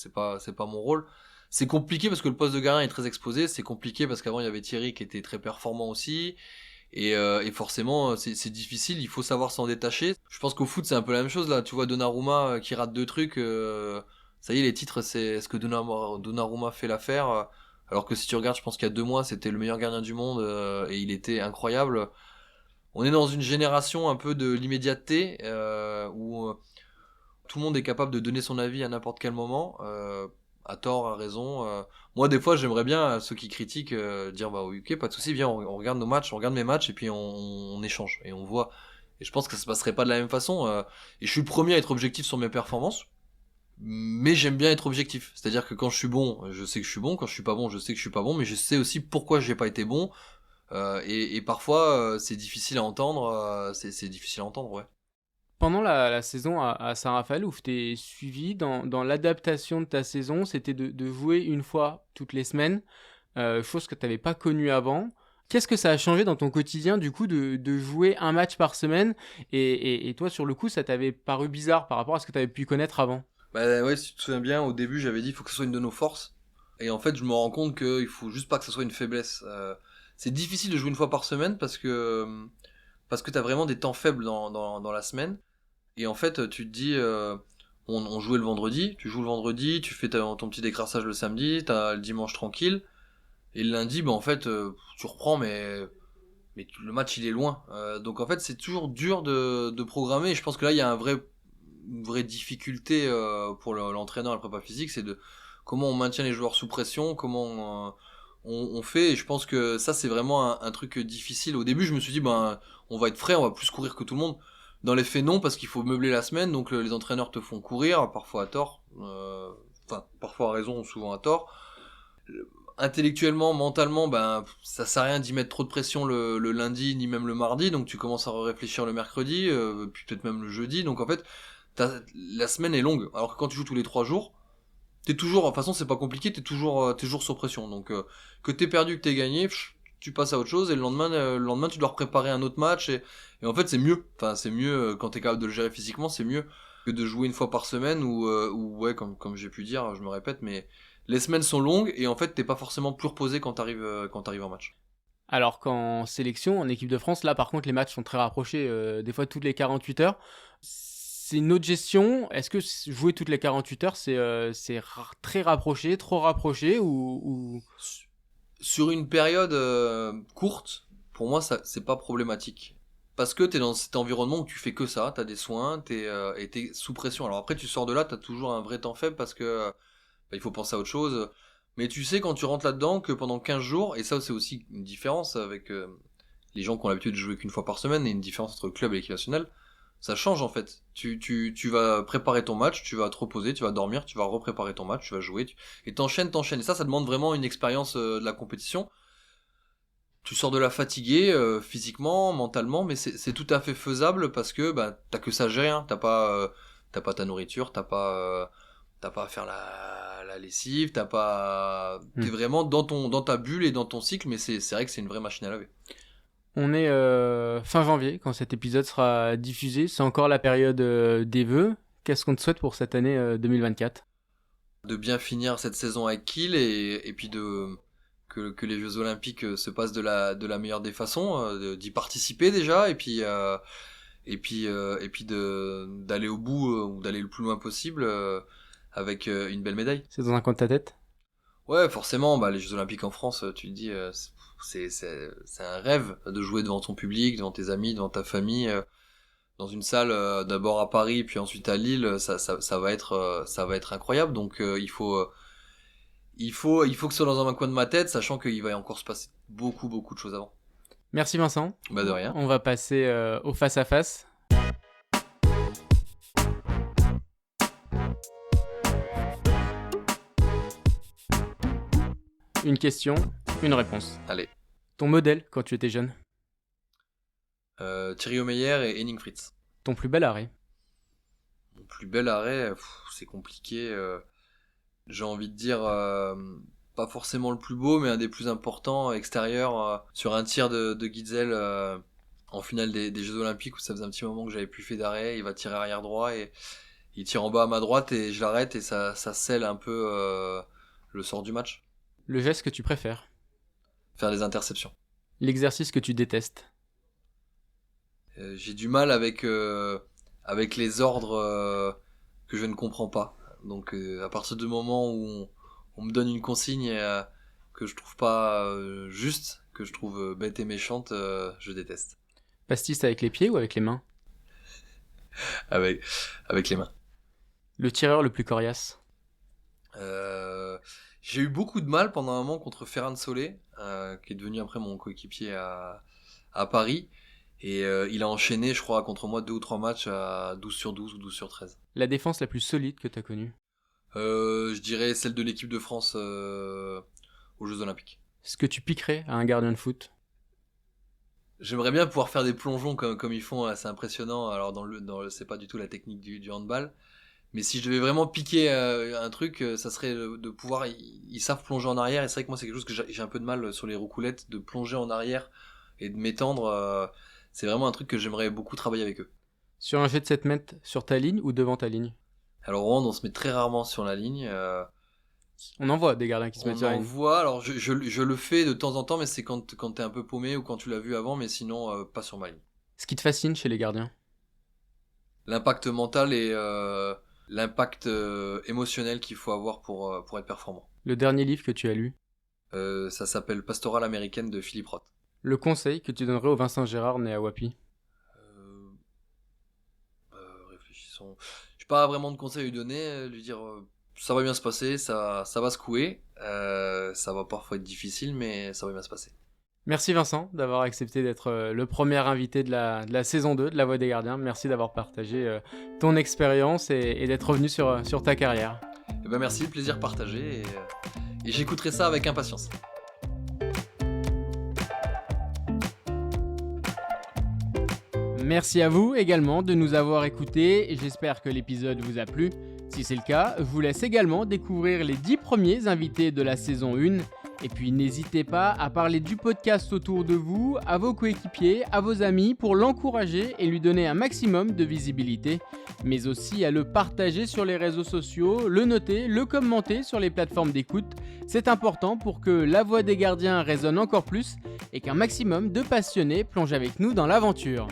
mon rôle. C'est compliqué parce que le poste de gardien est très exposé, c'est compliqué parce qu'avant il y avait Thierry qui était très performant aussi. Et forcément, c'est difficile, il faut savoir s'en détacher. Je pense qu'au foot, c'est un peu la même chose là. Tu vois Donnarumma qui rate 2 trucs, ça y est, les titres, c'est est-ce que Donnarumma fait l'affaire alors que si tu regardes, je pense qu'il y a 2 mois, c'était le meilleur gardien du monde et il était incroyable. On est dans une génération un peu de l'immédiateté où tout le monde est capable de donner son avis à n'importe quel moment, à tort, à raison. Moi, des fois, j'aimerais bien à ceux qui critiquent dire bah oui, ok, pas de souci, viens, on regarde nos matchs, on regarde mes matchs et puis on échange et on voit. Et je pense que ça se passerait pas de la même façon. Et je suis le premier à être objectif sur mes performances, mais j'aime bien être objectif. C'est-à-dire que quand je suis bon, je sais que je suis bon. Quand je suis pas bon, je sais que je suis pas bon, mais je sais aussi pourquoi j'ai pas été bon. Et parfois, c'est difficile à entendre. C'est difficile à entendre, ouais. Pendant la saison à Saint-Raphaël, où tu t'es suivi dans l'adaptation de ta saison, c'était de jouer une fois toutes les semaines, chose que tu n'avais pas connue avant. Qu'est-ce que ça a changé dans ton quotidien, du coup, de jouer un match par semaine et toi, sur le coup, ça t'avait paru bizarre par rapport à ce que tu avais pu connaître avant ? Bah ouais, si tu te souviens bien, au début, j'avais dit il faut que ce soit une de nos forces. Et en fait, je me rends compte qu'il faut juste pas que ce soit une faiblesse. C'est difficile de jouer une fois par semaine parce que t'as vraiment des temps faibles dans la semaine. Et en fait, tu te dis, on jouait le vendredi, tu joues le vendredi, tu fais ton petit décrassage le samedi, t'as le dimanche tranquille, et le lundi, bah en fait, tu reprends, mais le match il est loin. Donc en fait, c'est toujours dur de programmer. Et je pense que là, il y a une vraie difficulté pour l'entraîneur et le prépa physique, c'est de comment on maintient les joueurs sous pression, comment on fait. Et je pense que ça, c'est vraiment un truc difficile. Au début, je me suis dit, ben, on va être frais, on va plus courir que tout le monde. Dans les faits, non, parce qu'il faut meubler la semaine, donc les entraîneurs te font courir, parfois à tort, parfois à raison, souvent à tort. Intellectuellement, mentalement, ben, ça sert à rien d'y mettre trop de pression le lundi, ni même le mardi, donc tu commences à réfléchir le mercredi, puis peut-être même le jeudi, donc en fait, la semaine est longue, alors que quand tu joues tous les 3 jours, t'es toujours, de toute façon c'est pas compliqué, t'es toujours sous pression, donc que t'aies perdu, que t'aies gagné, tu passes à autre chose et le lendemain tu dois préparer un autre match et en fait c'est mieux quand t'es capable de le gérer physiquement, c'est mieux que de jouer une fois par semaine ou ouais, comme j'ai pu dire, je me répète, mais les semaines sont longues et en fait t'es pas forcément plus reposé quand t'arrives en match. Alors qu'en sélection, en équipe de France, là par contre les matchs sont très rapprochés, des fois toutes les 48 heures. C'est une autre gestion. Est-ce que jouer toutes les 48 heures c'est très rapproché, trop rapproché ou... Sur une période courte, pour moi, ça c'est pas problématique. Parce que t'es dans cet environnement où tu fais que ça, t'as des soins, et t'es sous pression. Alors après, tu sors de là, t'as toujours un vrai temps faible parce que il faut penser à autre chose. Mais tu sais quand tu rentres là-dedans que pendant 15 jours, et ça c'est aussi une différence avec les gens qui ont l'habitude de jouer qu'une fois par semaine, et une différence entre le club et l'équipe nationale, ça change en fait. Tu vas préparer ton match, tu vas te reposer, tu vas dormir, tu vas repréparer ton match, tu vas jouer, et t'enchaînes. Et ça demande vraiment une expérience de la compétition. Tu sors de là fatigué, physiquement, mentalement, mais c'est tout à fait faisable parce que bah, t'as que ça à gérer, hein. T'as pas ta nourriture, t'as pas à faire la lessive, t'es vraiment dans ta bulle et dans ton cycle, mais c'est vrai que c'est une vraie machine à laver. On est fin janvier quand cet épisode sera diffusé. C'est encore la période des vœux. Qu'est-ce qu'on te souhaite pour cette année 2024 ? De bien finir cette saison avec Kiel et puis que les Jeux Olympiques se passent de la meilleure des façons, d'y participer déjà et puis d'aller au bout ou d'aller le plus loin possible. avec une belle médaille. C'est dans un coin de ta tête? Ouais, forcément, les Jeux Olympiques en France, tu te dis, c'est un rêve de jouer devant ton public, devant tes amis, devant ta famille, dans une salle, d'abord à Paris, puis ensuite à Lille, ça va être incroyable. Donc il faut que ce soit dans un coin de ma tête, sachant qu'il va encore se passer beaucoup de choses avant. Merci Vincent. De rien. On va passer au face-à-face. Une question, une réponse. Allez. Ton modèle quand tu étais jeune? Thierry Omeyer et Henning Fritz. Ton plus bel arrêt? Mon plus bel arrêt, c'est compliqué. J'ai envie de dire, pas forcément le plus beau, mais un des plus importants, extérieur, sur un tir de Gitzel en finale des Jeux Olympiques, où ça faisait un petit moment que j'avais plus fait d'arrêt. Il va tirer arrière droit et il tire en bas à ma droite et je l'arrête et ça scelle un peu le sort du match. Le geste que tu préfères? Faire des interceptions. L'exercice que tu détestes? J'ai du mal avec les ordres que je ne comprends pas. Donc à partir du moment où on me donne une consigne que je trouve pas juste, que je trouve bête et méchante, je déteste. Pastis avec les pieds ou avec les mains? Avec les mains. Le tireur le plus coriace? J'ai eu beaucoup de mal pendant un moment contre Ferran Solé, qui est devenu après mon coéquipier à Paris. Et il a enchaîné, je crois, contre moi 2 ou 3 matchs à 12/12 ou 12/13. La défense la plus solide que tu as connue? Je dirais celle de l'équipe de France aux Jeux Olympiques. Ce que tu piquerais à un gardien de foot? J'aimerais bien pouvoir faire des plongeons comme ils font, c'est impressionnant. Alors c'est pas du tout la technique du handball. Mais si je devais vraiment piquer un truc, ça serait de pouvoir... Ils savent plonger en arrière, et c'est vrai que moi c'est quelque chose que j'ai un peu de mal sur les roucoulettes, de plonger en arrière et de m'étendre. C'est vraiment un truc que j'aimerais beaucoup travailler avec eux. Sur un jet de 7 mètres, sur ta ligne ou devant ta ligne? Alors au hand, on se met très rarement sur la ligne. On en voit des gardiens qui se mettent sur la ligne. On en voit, alors je le fais de temps en temps, mais c'est quand t'es un peu paumé ou quand tu l'as vu avant, mais sinon pas sur ma ligne. Ce qui te fascine chez les gardiens? L'impact mental et l'impact émotionnel qu'il faut avoir pour être performant. Le dernier livre que tu as lu? Ça s'appelle Pastorale américaine de Philippe Roth. Le conseil que tu donnerais au Vincent Gérard né à Wapi? Réfléchissons. Je n'ai pas vraiment de conseil à lui donner, lui dire ça va bien se passer, ça va secouer, ça va parfois être difficile, mais ça va bien se passer. Merci Vincent d'avoir accepté d'être le premier invité de la saison 2 de La Voix des Gardiens. Merci d'avoir partagé ton expérience et d'être revenu sur ta carrière. Merci, plaisir partagé et j'écouterai ça avec impatience. Merci à vous également de nous avoir écoutés. J'espère que l'épisode vous a plu. Si c'est le cas, je vous laisse également découvrir les 10 premiers invités de la saison 1. Et puis n'hésitez pas à parler du podcast autour de vous, à vos coéquipiers, à vos amis pour l'encourager et lui donner un maximum de visibilité, mais aussi à le partager sur les réseaux sociaux, le noter, le commenter sur les plateformes d'écoute. C'est important pour que La Voix des Gardiens résonne encore plus et qu'un maximum de passionnés plongent avec nous dans l'aventure.